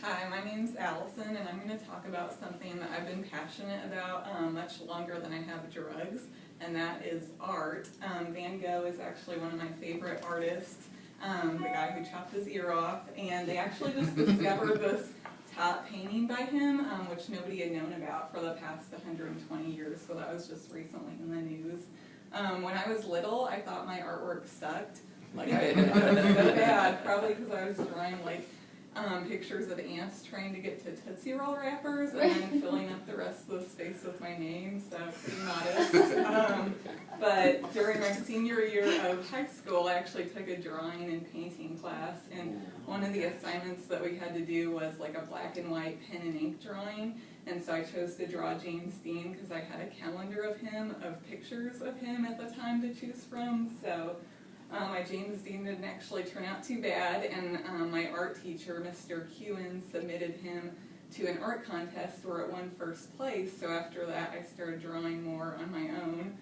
Hi, my name's Allison, and I'm going to talk about something that I've been passionate about much longer than I have drugs, and that is art. Van Gogh is actually one of my favorite artists, the guy who chopped his ear off, and they actually just discovered this top painting by him, which nobody had known about for the past 120 years, so that was just recently in the news. When I was little, I thought my artwork sucked. Like, I was so bad, probably because I was drawing, like, pictures of ants trying to get to Tootsie Roll wrappers and then filling up the rest of the space with my name, so pretty modest. But during my senior year of high school, I actually took a drawing and painting class, and one of the assignments that we had to do was like a black and white pen and ink drawing, and so I chose to draw James Dean because I had a calendar of him, of pictures of him at the time to choose from, so my James Dean didn't actually turn out too bad, and my art teacher, Mr. Kewen, submitted him to an art contest where it won first place, so after that I started drawing more on my own.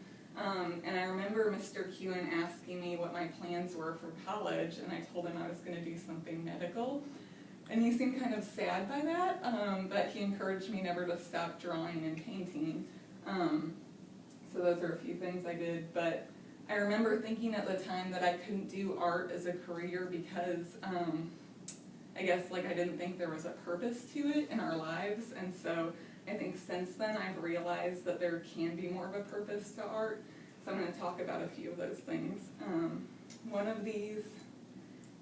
And I remember Mr. Kewen asking me what my plans were for college, and I told him I was going to do something medical. And he seemed kind of sad by that, but he encouraged me never to stop drawing and painting. So those are a few things I did, but I remember thinking at the time that I couldn't do art as a career because I guess like I didn't think there was a purpose to it in our lives, and so I think since then I've realized that there can be more of a purpose to art, so I'm going to talk about a few of those things. One of these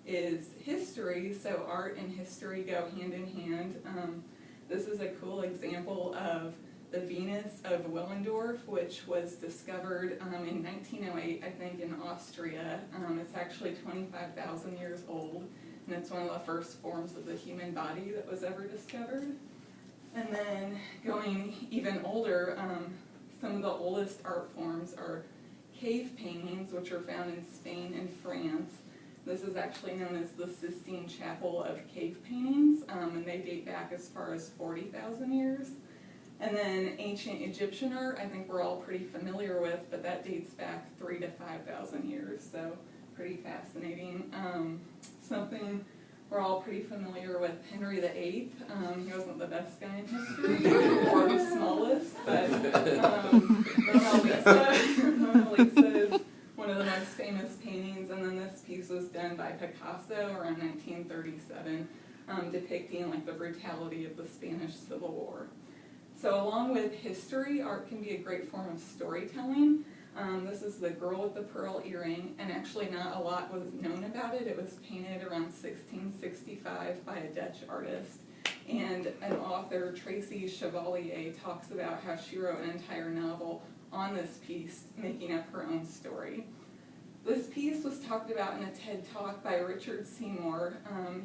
is history, so art and history go hand in hand. This is a cool example of the Venus of Willendorf, which was discovered in 1908, I think, in Austria. It's actually 25,000 years old, and it's one of the first forms of the human body that was ever discovered. And then going even older, some of the oldest art forms are cave paintings, which are found in Spain and France. This is actually known as the Sistine Chapel of cave paintings, and they date back as far as 40,000 years. And then ancient Egyptian art, I think we're all pretty familiar with, but that dates back 3,000 to 5,000 years, so pretty fascinating. Something we're all pretty familiar with, Henry VIII. He wasn't the best guy in history, or the smallest, but Mona Lisa is one of the most famous paintings, and then this piece was done by Picasso around 1937, depicting like the brutality of the Spanish Civil War. So along with history, art can be a great form of storytelling. This is the girl with the pearl earring, and actually not a lot was known about it. It was painted around 1665 by a Dutch artist. And an author, Tracy Chevalier, talks about how she wrote an entire novel on this piece, making up her own story. This piece was talked about in a TED Talk by Richard Seymour.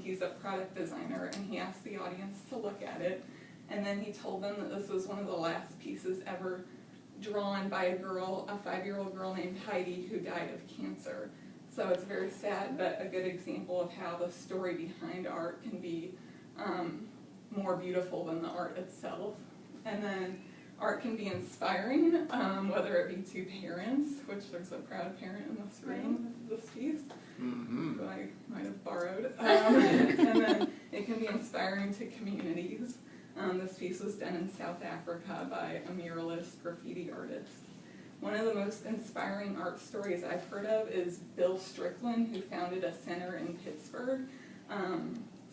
He's a product designer, and he asked the audience to look at it. And then he told them that this was one of the last pieces ever drawn by a girl, a 5-year-old girl named Heidi, who died of cancer. So it's very sad, but a good example of how the story behind art can be more beautiful than the art itself. And then art can be inspiring, whether it be to parents, which there's a proud parent in this room of this piece, who I might have borrowed. And then it can be inspiring to communities. This piece was done in South Africa by a muralist graffiti artist. One of the most inspiring art stories I've heard of is Bill Strickland, who founded a center in Pittsburgh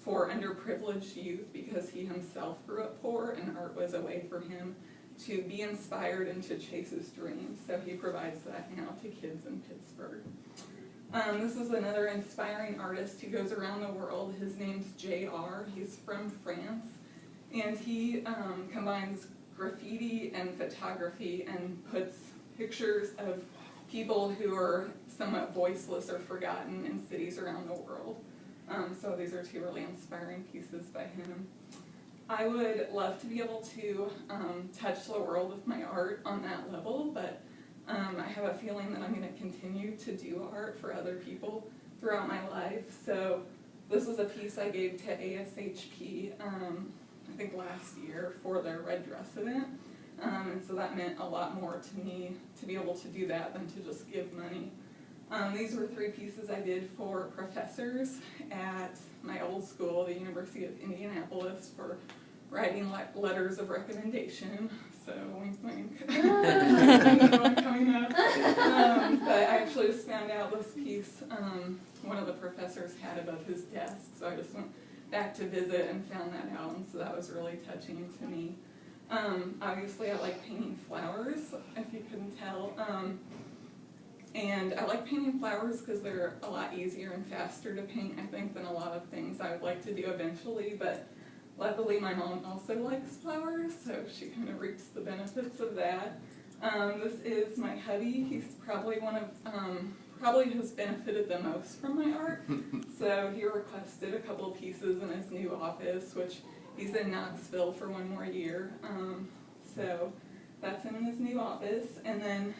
for underprivileged youth because he himself grew up poor, and art was a way for him to be inspired and to chase his dreams. So he provides that now to kids in Pittsburgh. This is another inspiring artist who goes around the world. His name's J.R. He's from France. And he combines graffiti and photography and puts pictures of people who are somewhat voiceless or forgotten in cities around the world. So these are two really inspiring pieces by him. I would love to be able to touch the world with my art on that level, but I have a feeling that I'm going to continue to do art for other people throughout my life. So this was a piece I gave to ASHP I think last year for their Red Dress event, and so that meant a lot more to me to be able to do that than to just give money. These were 3 pieces I did for professors at my old school, the University of Indianapolis, for writing letters of recommendation. So wink, wink. One coming up. But I actually just found out this piece one of the professors had above his desk, so I just went back to visit and found that out, and so that was really touching to me. Obviously I like painting flowers, if you couldn't tell. And I like painting flowers because they're a lot easier and faster to paint, I think, than a lot of things I would like to do eventually, but luckily my mom also likes flowers, so she kind of reaps the benefits of that. This is my hubby. He's probably one of, probably has benefited the most from my art. So he requested a couple of pieces in his new office, which he's in Knoxville for 1 more year. So that's him in his new office. And then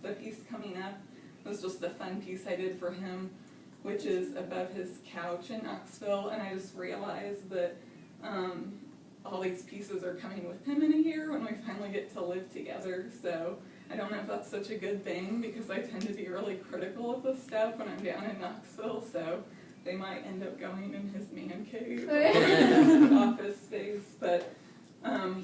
the piece coming up was just a fun piece I did for him, which is above his couch in Knoxville. And I just realized that all these pieces are coming with him in a year when we finally get to live together. So I don't know if that's such a good thing, because I tend to be really critical of this stuff when I'm down in Knoxville, so they might end up going in his man cave or office space. But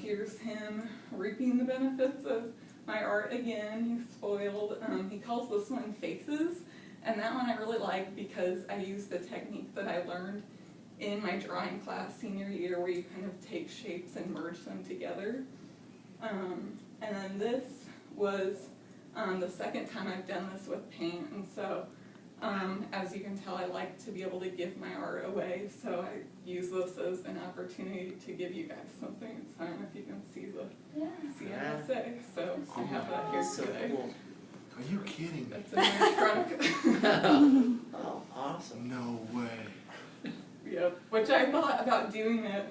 here's him reaping the benefits of my art again. He's spoiled. He calls this one Faces, and that one I really like because I used the technique that I learned in my drawing class senior year, where you kind of take shapes and merge them together. And then this was the second time I've done this with paint, and so as you can tell, I like to be able to give my art away, so I use this as an opportunity to give you guys something. It's fine if you can see the CMSA, so I have that here today. Cool. Are you kidding? That's in my trunk. Oh, awesome. No way. Yep, which I thought about doing it